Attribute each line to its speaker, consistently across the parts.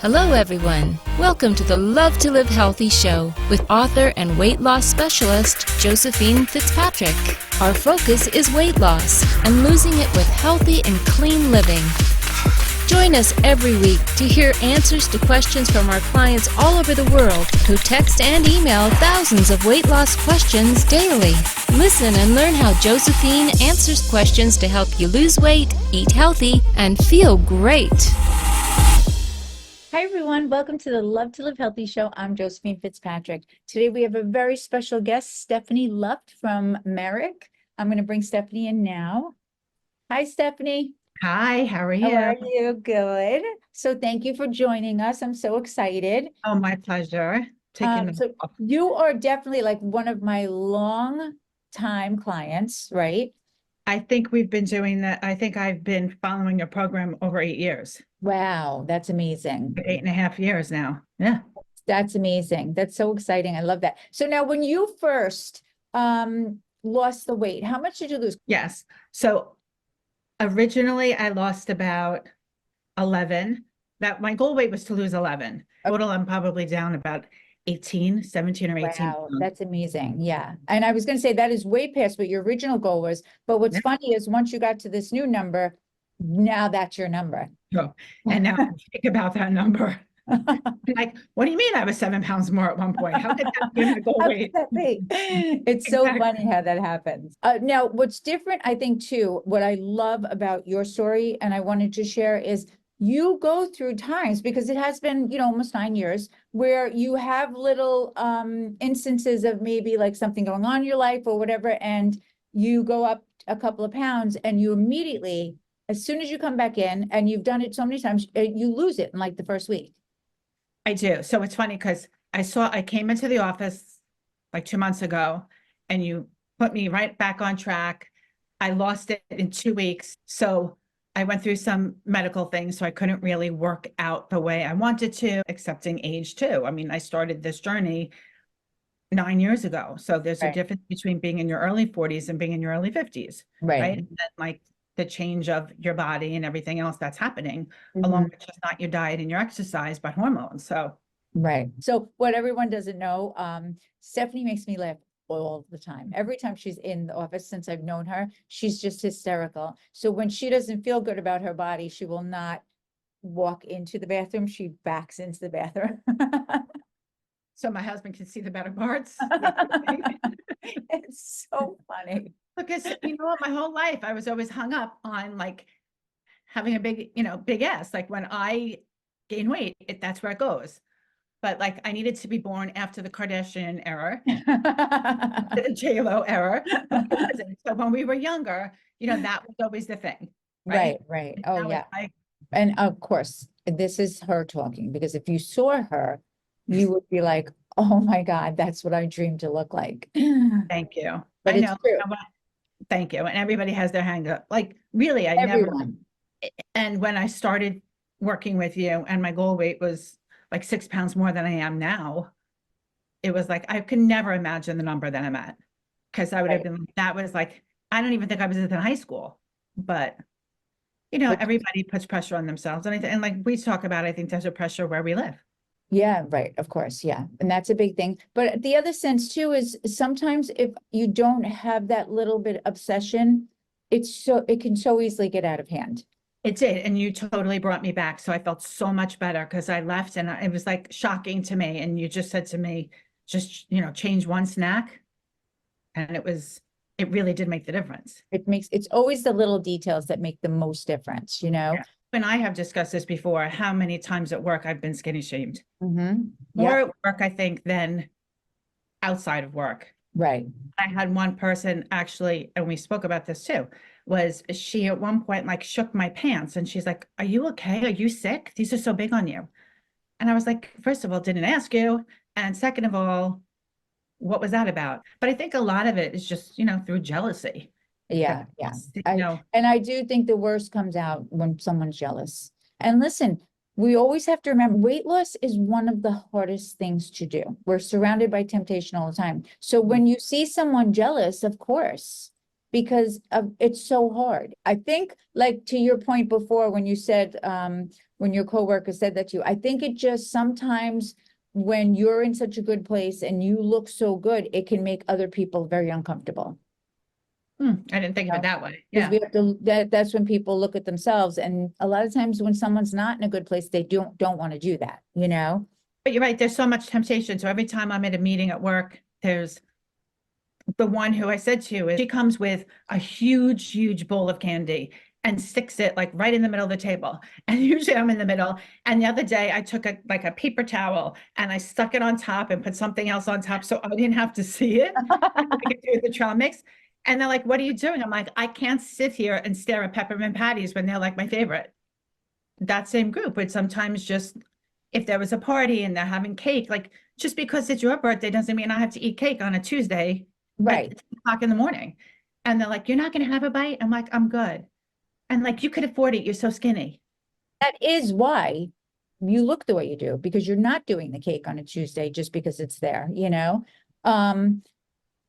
Speaker 1: Hello, everyone. Welcome to the Love to Live Healthy show with author and weight loss specialist Josephine Fitzpatrick. Our focus is weight loss and losing it with healthy and clean living. Join us every week to hear answers to questions from our clients all over the world who text and email thousands of weight loss questions daily. Listen and learn how Josephine answers questions to help you lose weight, eat healthy, and feel great.
Speaker 2: Hi, everyone. Welcome to the Love to Live Healthy show. I'm Josephine Fitzpatrick. Today, we have a very special guest, Stephanie Luft from MERRICK. I'm going to bring Stephanie in now. Hi, Stephanie.
Speaker 3: Hi, how are you?
Speaker 2: How are you? Good. So thank you for joining us. I'm so excited.
Speaker 3: Oh, my pleasure.
Speaker 2: So you are definitely like one of my long time clients, right?
Speaker 3: I think we've been doing that. I think I've been following your program over 8 years.
Speaker 2: Wow, that's amazing.
Speaker 3: 8.5 years now. Yeah.
Speaker 2: That's amazing. That's so exciting. I love that. So now when you first lost the weight, how much did you lose?
Speaker 3: Yes. So originally I lost about 11. That my goal weight was to lose 11. Total, I'm probably down about 17 or 18.
Speaker 2: Wow, that's amazing. Yeah. And I was going to say that is way past what your original goal was. But what's funny is once you got to this new number, now that's your number.
Speaker 3: Oh, and now I think about that number. Like, what do you mean I was 7 pounds more at one point? How could that be my goal
Speaker 2: How
Speaker 3: weight?
Speaker 2: could that be? It's so funny how that happens. Now, what's different, I think, too, what I love about your story, and I wanted to share is you go through times, because it has been, almost 9 years, where you have little instances of maybe like something going on in your life or whatever, and you go up a couple of pounds and you immediately, as soon as you come back in, and you've done it so many times, you lose it in like the first week.
Speaker 3: I do. So it's funny because I came into the office like 2 months ago and you put me right back on track. I lost it in 2 weeks. So I went through some medical things, so I couldn't really work out the way I wanted to, accepting age too. I mean, I started this journey 9 years ago. So there's a difference between being in your early 40s and being in your early 50s. Right. And then, like, the change of your body and everything else that's happening, along with just not your diet and your exercise, but hormones. So
Speaker 2: So what everyone doesn't know, Stephanie makes me laugh all the time. Every time she's in the office since I've known her, she's just hysterical. So when she doesn't feel good about her body, she will not walk into the bathroom. She backs into the bathroom.
Speaker 3: So my husband can see the better parts.
Speaker 2: It's so funny.
Speaker 3: Because you know what, my whole life I was always hung up on like having a big ass. Like when I gain weight, that's where it goes. But like I needed to be born after the Kardashian era, the J-Lo era. So when we were younger, that was always the thing.
Speaker 2: Right. Oh yeah. And of course, this is her talking, because if you saw her, you would be like, oh my God, that's what I dreamed to look like.
Speaker 3: Thank you.
Speaker 2: But
Speaker 3: I
Speaker 2: it's
Speaker 3: know.
Speaker 2: true.
Speaker 3: Thank you. And everybody has their hang up. Like really,
Speaker 2: Everyone.
Speaker 3: And when I started working with you and my goal weight was like 6 pounds more than I am now, it was like, I could never imagine the number that I'm at. Cause I would have been, that was like, I don't even think I was in high school, but everybody puts pressure on themselves. And like we talk about, I think there's a pressure where we live.
Speaker 2: Yeah, right. Of course. Yeah. And that's a big thing. But the other sense too is sometimes if you don't have that little bit obsession, it can so easily get out of hand.
Speaker 3: It did. And you totally brought me back. So I felt so much better because I left and it was like shocking to me. And you just said to me, just, change one snack. And it really did make the difference.
Speaker 2: It's always the little details that make the most difference,
Speaker 3: Yeah. And I have discussed this before, how many times at work I've been skinny shamed.
Speaker 2: More
Speaker 3: at work, I think, than outside of work.
Speaker 2: Right.
Speaker 3: I had one person actually, and we spoke about this too, was she at one point like shook my pants and she's like, are you okay? Are you sick? These are so big on you. And I was like, first of all, didn't ask you. And second of all, what was that about? But I think a lot of it is just, through jealousy.
Speaker 2: Yeah. And I do think the worst comes out when someone's jealous. And listen, we always have to remember weight loss is one of the hardest things to do. We're surrounded by temptation all the time. So when you see someone jealous, of course, because it's so hard. I think, like, to your point before, when you said, when your coworker said that to you, I think it just sometimes when you're in such a good place and you look so good, it can make other people very uncomfortable.
Speaker 3: I didn't think of it that way.
Speaker 2: Because
Speaker 3: Yeah.
Speaker 2: we have to, that's when people look at themselves. And a lot of times when someone's not in a good place, they don't want to do that, you know?
Speaker 3: But you're right, there's so much temptation. So every time I'm at a meeting at work, there's the one who I said to, she comes with a huge bowl of candy and sticks it like right in the middle of the table. And usually I'm in the middle. And the other day I took a paper towel and I stuck it on top and put something else on top so I didn't have to see it. I could do the trail mix. And they're like, what are you doing? I'm like, I can't sit here and stare at peppermint patties when they're like my favorite. That same group, but sometimes just if there was a party and they're having cake, like just because it's your birthday doesn't mean I have to eat cake on a Tuesday
Speaker 2: Right.
Speaker 3: at 10 o'clock in the morning. And they're like, you're not going to have a bite? I'm like, I'm good. And like, you could afford it. You're so skinny.
Speaker 2: That is why you look the way you do, because you're not doing the cake on a Tuesday just because it's there, you know?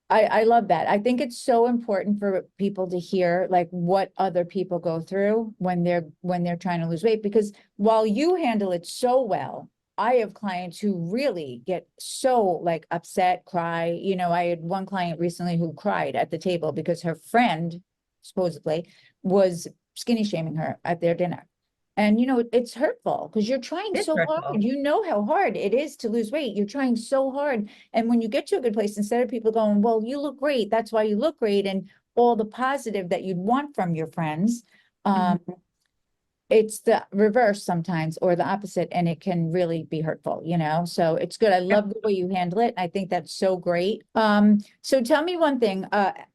Speaker 2: I love that. I think it's so important for people to hear like what other people go through when they're trying to lose weight, because while you handle it so well, I have clients who really get so like upset, cry. You know, I had one client recently who cried at the table because her friend supposedly was skinny shaming her at their dinner. And, you know, it's hurtful because you're trying
Speaker 3: It's
Speaker 2: so
Speaker 3: hurtful.
Speaker 2: hard. You know how hard it is to lose weight. You're trying so hard. And when you get to a good place, instead of people going, well, you look great, that's why you look great, and all the positive that you'd want from your friends, it's the reverse sometimes, or the opposite, and it can really be hurtful, you know? So it's good. I love the way you handle it. I think that's so great. So tell me one thing,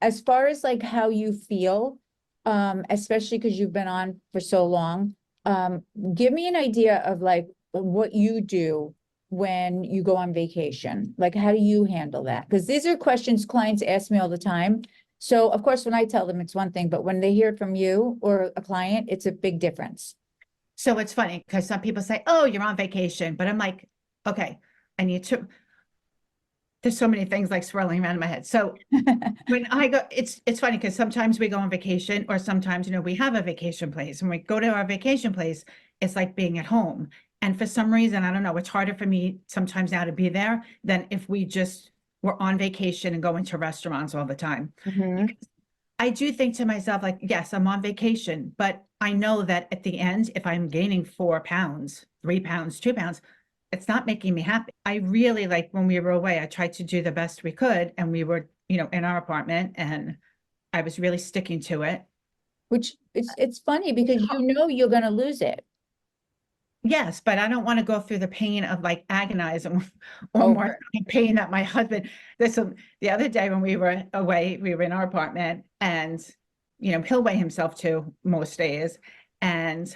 Speaker 2: as far as like how you feel, especially because you've been on for so long, give me an idea of like what you do when you go on vacation. Like, how do you handle that? Because these are questions clients ask me all the time. So of course, when I tell them it's one thing, but when they hear it from you or a client, it's a big difference.
Speaker 3: So it's funny because some people say, oh, you're on vacation, but I'm like, okay, I need to, there's so many things like swirling around in my head. So when I go, it's funny because sometimes we go on vacation, or sometimes, you know, we have a vacation place. When we go to our vacation place, it's like being at home. And for some reason, I don't know, it's harder for me sometimes now to be there than if we just were on vacation and going to restaurants all the time. I do think to myself, like, yes, I'm on vacation, but I know that at the end, if I'm gaining 4 pounds, 3 pounds, 2 pounds, it's not making me happy. I really, like, when we were away, I tried to do the best we could, and we were, you know, in our apartment, and I was really sticking to it.
Speaker 2: Which it's funny because you know you're going to lose it.
Speaker 3: Yes, but I don't want to go through the pain of like agonizing or more pain that my husband, the other day when we were away, we were in our apartment, and, you know, he'll weigh himself too most days. And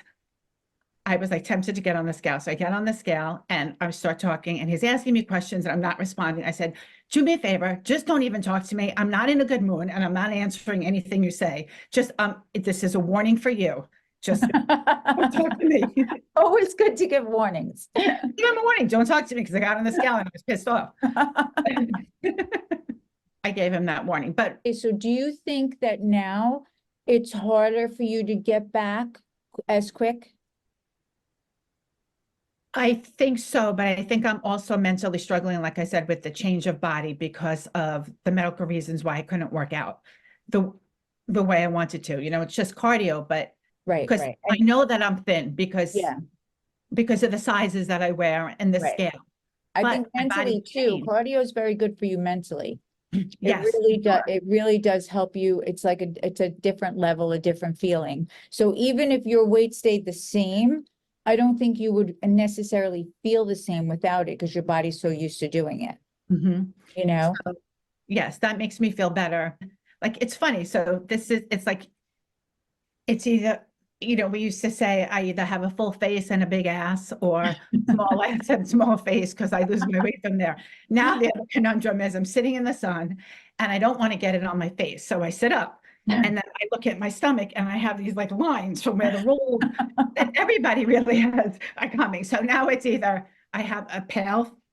Speaker 3: I was like tempted to get on the scale. So I get on the scale and I start talking, and he's asking me questions and I'm not responding. I said, do me a favor, just don't even talk to me. I'm not in a good mood and I'm not answering anything you say. Just, this is a warning for you. Just don't talk to me.
Speaker 2: Always good to give warnings.
Speaker 3: Give him a warning. Don't talk to me, because I got on the scale and I was pissed off. I gave him that warning. But
Speaker 2: Okay, so do you think that now it's harder for you to get back as quick?
Speaker 3: I think so, but I think I'm also mentally struggling, like I said, with the change of body because of the medical reasons why I couldn't work out the way I wanted to. You know, it's just cardio, but
Speaker 2: Right,
Speaker 3: because
Speaker 2: right.
Speaker 3: I know that I'm thin because
Speaker 2: Yeah.
Speaker 3: because of the sizes that I wear and the
Speaker 2: Right.
Speaker 3: scale.
Speaker 2: I
Speaker 3: But
Speaker 2: think
Speaker 3: my body
Speaker 2: mentally too,
Speaker 3: changed.
Speaker 2: cardio is very good for you mentally.
Speaker 3: Yes,
Speaker 2: It really does help you. It's like it's a different level, a different feeling. So even if your weight stayed the same, I don't think you would necessarily feel the same without it because your body's so used to doing it, you know?
Speaker 3: So, yes, that makes me feel better. Like, it's funny. So it's like, it's either, you know, we used to say I either have a full face and a big ass, or small ass and small face, because I lose my weight from there. Now the other conundrum is I'm sitting in the sun and I don't want to get it on my face. So I sit up and then I look at my stomach and I have these like lines from where the roll that everybody really has are coming. So now it's either I have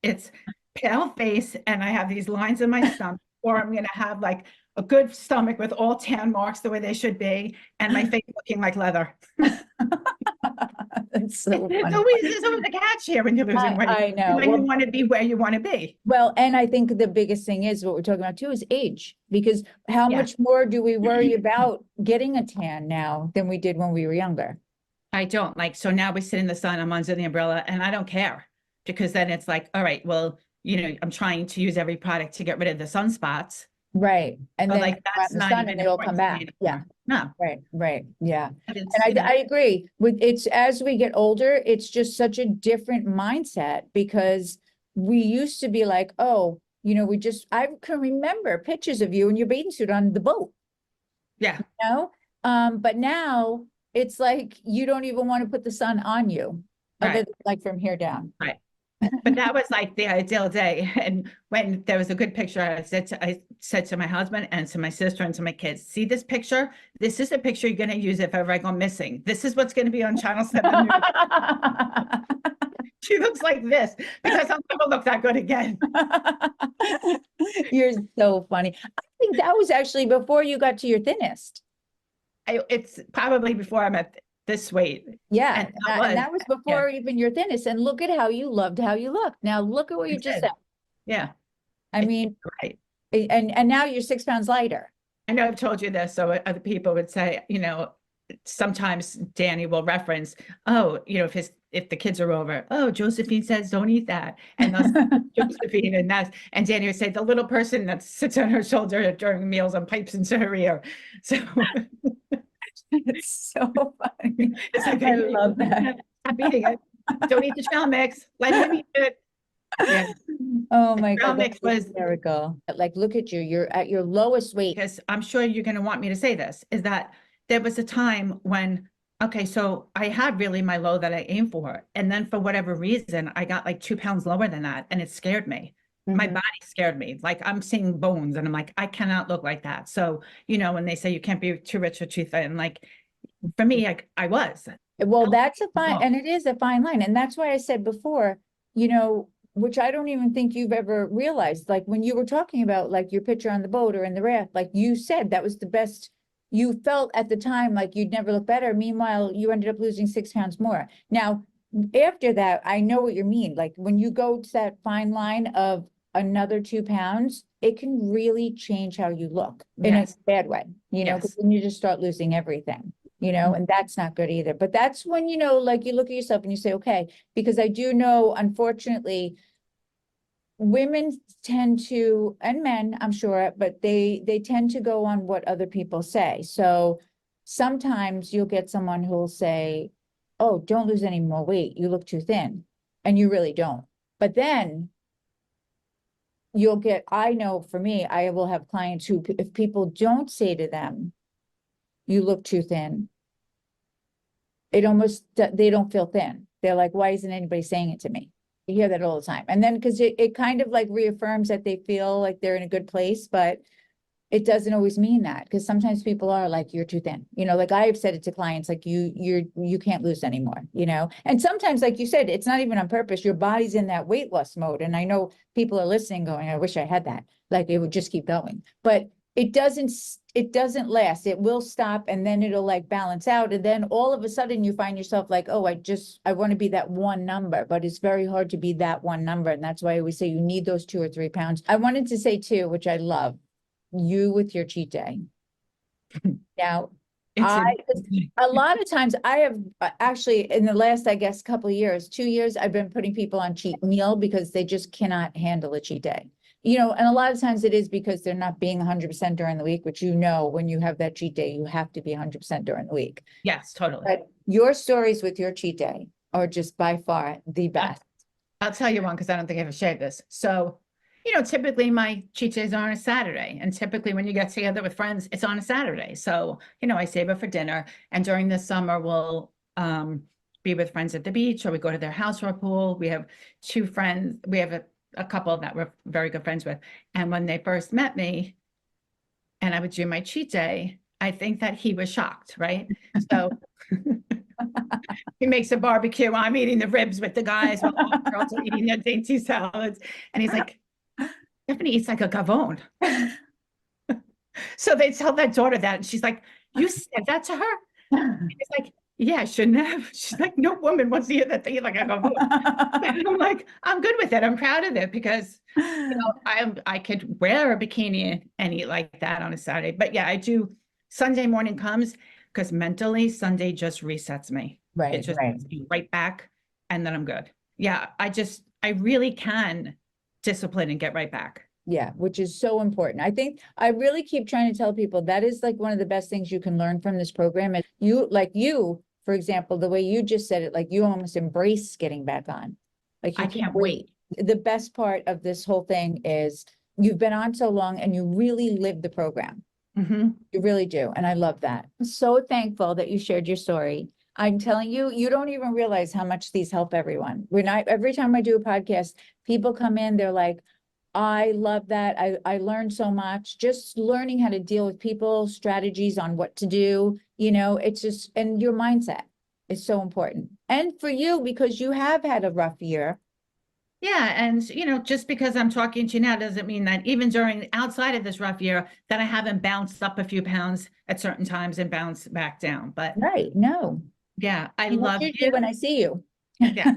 Speaker 3: it's pale face and I have these lines in my stomach, or I'm going to have like a good stomach with all tan marks the way they should be, and my face looking like leather.
Speaker 2: That's so
Speaker 3: There's
Speaker 2: funny.
Speaker 3: always a catch here when you're losing weight.
Speaker 2: I know.
Speaker 3: When you
Speaker 2: Well,
Speaker 3: want to be where you want to be.
Speaker 2: well, and I think the biggest thing is what we're talking about too is age, because how
Speaker 3: Yeah.
Speaker 2: much more do we worry about getting a tan now than we did when we were younger?
Speaker 3: I don't like, so now we sit in the sun, I'm under the umbrella, and I don't care, because then it's like, all right, well, I'm trying to use every product to get rid of the sunspots.
Speaker 2: Right. And
Speaker 3: But
Speaker 2: then
Speaker 3: like,
Speaker 2: go out
Speaker 3: that's
Speaker 2: in the
Speaker 3: not
Speaker 2: sun
Speaker 3: even
Speaker 2: and it'll come
Speaker 3: important to me
Speaker 2: back. Yeah.
Speaker 3: anymore. No.
Speaker 2: Right. Yeah.
Speaker 3: But it's,
Speaker 2: And I agree with it's as we get older, it's just such a different mindset because we used to be like, oh, I can remember pictures of you in your bathing suit on the boat,
Speaker 3: yeah,
Speaker 2: you know? But now it's like you don't even want to put the sun on you, other
Speaker 3: Right.
Speaker 2: than like from here down.
Speaker 3: right. But that was like the ideal day. And when there was a good picture, I said to my husband and to my sister and to my kids, see this picture? This is the picture you're going to use if ever I go missing. This is what's going to be on Channel 7 News. She looks like this because I'll never look that good again.
Speaker 2: You're so funny. I think that was actually before you got to your thinnest.
Speaker 3: It's probably before I'm at this weight.
Speaker 2: Yeah,
Speaker 3: And
Speaker 2: and that was before even your thinnest. And look at how you loved how you looked. Now look at what you just said.
Speaker 3: Yeah.
Speaker 2: I mean,
Speaker 3: right.
Speaker 2: And now you're 6 pounds lighter.
Speaker 3: I know I've told you this, so other people would say, sometimes Danny will reference, oh, if the kids are over, oh, Josephine says don't eat that, and Josephine and Danny would say the little person that sits on her shoulder during meals and pipes into her ear. So
Speaker 2: it's so funny.
Speaker 3: It's like,
Speaker 2: I love that.
Speaker 3: Stop eating it. Don't eat the trail mix. Let him eat it. Yeah.
Speaker 2: Oh my
Speaker 3: Trail
Speaker 2: God,
Speaker 3: mix
Speaker 2: that's
Speaker 3: was
Speaker 2: hysterical. Like, look at you. You're at your lowest weight.
Speaker 3: because I'm sure you're going to want me to say this, is that there was a time when, okay, so I had really my low that I aimed for. And then for whatever reason, I got like 2 pounds lower than that. And it scared me. My body scared me. Like I'm seeing bones and I'm like, I cannot look like that. So, when they say you can't be too rich or too thin, like for me, I was.
Speaker 2: Well, that's a fine, and it is a fine line. And that's why I said before, which I don't even think you've ever realized, like when you were talking about like your picture on the boat or in the raft, like you said, that was the best you felt at the time, like you'd never look better. Meanwhile, you ended up losing 6 pounds more. Now, after that, I know what you mean. Like when you go to that fine line of another 2 pounds, it can really change how you look in a bad way, because then you just start losing everything. And that's not good either. But that's when, like you look at yourself and you say, okay, because I do know, unfortunately, women tend to, and men, I'm sure, but they tend to go on what other people say. So sometimes you'll get someone who'll say, oh, don't lose any more weight. You look too thin. And you really don't. But then I know for me, I will have clients who, if people don't say to them, you look too thin, they don't feel thin. They're like, why isn't anybody saying it to me? You hear that all the time. And then because it kind of like reaffirms that they feel like they're in a good place, but it doesn't always mean that, because sometimes people are like, you're too thin. Like I've said it to clients, like you can't lose anymore, and sometimes, like you said, it's not even on purpose. Your body's in that weight loss mode. And I know people are listening going, I wish I had that. Like it would just keep going, but it doesn't last. It will stop and then it'll like balance out. And then all of a sudden you find yourself like, oh, I want to be that one number, but it's very hard to be that one number. And that's why I always say you need those 2 or 3 pounds. I wanted to say too, which I love, you with your cheat day. Now, a lot of times I have actually in the last, I guess, couple of years, 2 years, I've been putting people on cheat meal because they just cannot handle a cheat day. And a lot of times it is because they're not being 100% during the week, which when you have that cheat day, you have to be 100% during the week.
Speaker 3: Yes, totally.
Speaker 2: But your stories with your cheat day are just by far the best.
Speaker 3: I'll tell you one because I don't think I've ever shared this. So, typically my cheat days are on a Saturday, and typically when you get together with friends, it's on a Saturday. So, I save it for dinner, and during the summer we'll be with friends at the beach, or we go to their house or a pool. We have 2 friends. We have a couple that we're very good friends with. And when they first met me and I would do my cheat day, I think that he was shocked, right? So he makes a barbecue. I'm eating the ribs with the guys while all the girls are eating their dainty salads. And he's like, Stephanie eats like a gavone. So they tell their daughter that, and she's like, "You said that to her?" It's like, "Yeah, I shouldn't have." She's like, "No woman wants to hear that thing." Like, I go, and I'm like, "I'm good with it. I'm proud of it because I could wear a bikini and eat like that on a Saturday." But yeah, I do. Sunday morning comes because mentally Sunday just resets me. It
Speaker 2: Right,
Speaker 3: just
Speaker 2: right.
Speaker 3: puts me right back, and then I'm good. Yeah, I really can discipline and get right back.
Speaker 2: Yeah, which is so important. I think I really keep trying to tell people that is like one of the best things you can learn from this program. And you, for example, the way you just said it, like you almost embrace getting back on. Like you
Speaker 3: I can't wait.
Speaker 2: The best part of this whole thing is you've been on so long and you really live the program.
Speaker 3: Mhm.
Speaker 2: You really do. And I love that. I'm so thankful that you shared your story. I'm telling you, you don't even realize how much these help everyone. Every time I do a podcast, people come in, they're like, I love that. I learned so much, just learning how to deal with people, strategies on what to do, it's just, and your mindset is so important. And for you, because you have had a rough year.
Speaker 3: Yeah, and just because I'm talking to you now doesn't mean that even during outside of this rough year that I haven't bounced up a few pounds at certain times and bounced back down. But
Speaker 2: Right. No,
Speaker 3: yeah, I
Speaker 2: you
Speaker 3: love
Speaker 2: do
Speaker 3: you.
Speaker 2: when I see you.
Speaker 3: Yeah.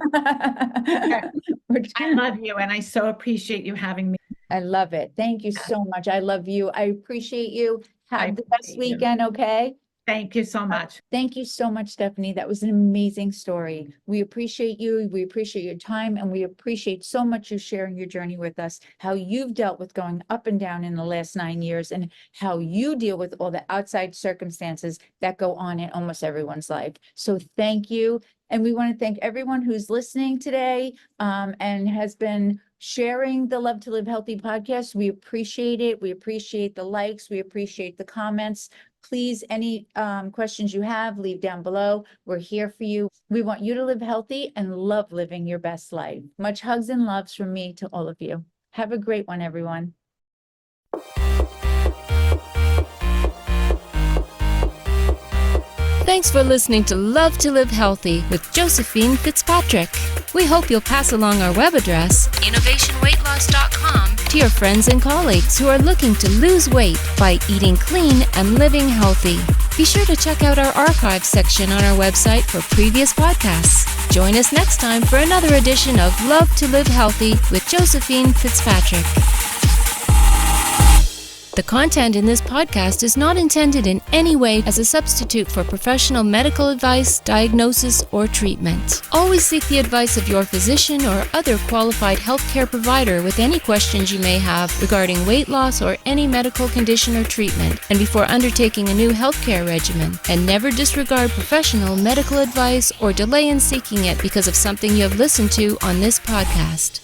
Speaker 3: I love you, and I so appreciate you having me.
Speaker 2: I love it. Thank you so much. I love you. I appreciate you.
Speaker 3: I
Speaker 2: Have the best
Speaker 3: appreciate you.
Speaker 2: weekend, okay?
Speaker 3: Thank you so much.
Speaker 2: Thank you so much, Stephanie. That was an amazing story. We appreciate you. We appreciate your time, and we appreciate so much you sharing your journey with us, how you've dealt with going up and down in the last 9 years, and how you deal with all the outside circumstances that go on in almost everyone's life. So thank you. And we want to thank everyone who's listening today, and has been sharing the Love to Live Healthy podcast. We appreciate it. We appreciate the likes. We appreciate the comments. Please, any questions you have, leave down below. We're here for you. We want you to live healthy and love living your best life. Much hugs and loves from me to all of you. Have a great one, everyone.
Speaker 1: Thanks for listening to Love to Live Healthy with Josephine Fitzpatrick. We hope you'll pass along our web address, innovationweightloss.com, to your friends and colleagues who are looking to lose weight by eating clean and living healthy. Be sure to check out our archives section on our website for previous podcasts. Join us next time for another edition of Love to Live Healthy with Josephine Fitzpatrick. The content in this podcast is not intended in any way as a substitute for professional medical advice, diagnosis, or treatment. Always seek the advice of your physician or other qualified healthcare provider with any questions you may have regarding weight loss or any medical condition or treatment, and before undertaking a new healthcare regimen. And never disregard professional medical advice or delay in seeking it because of something you have listened to on this podcast.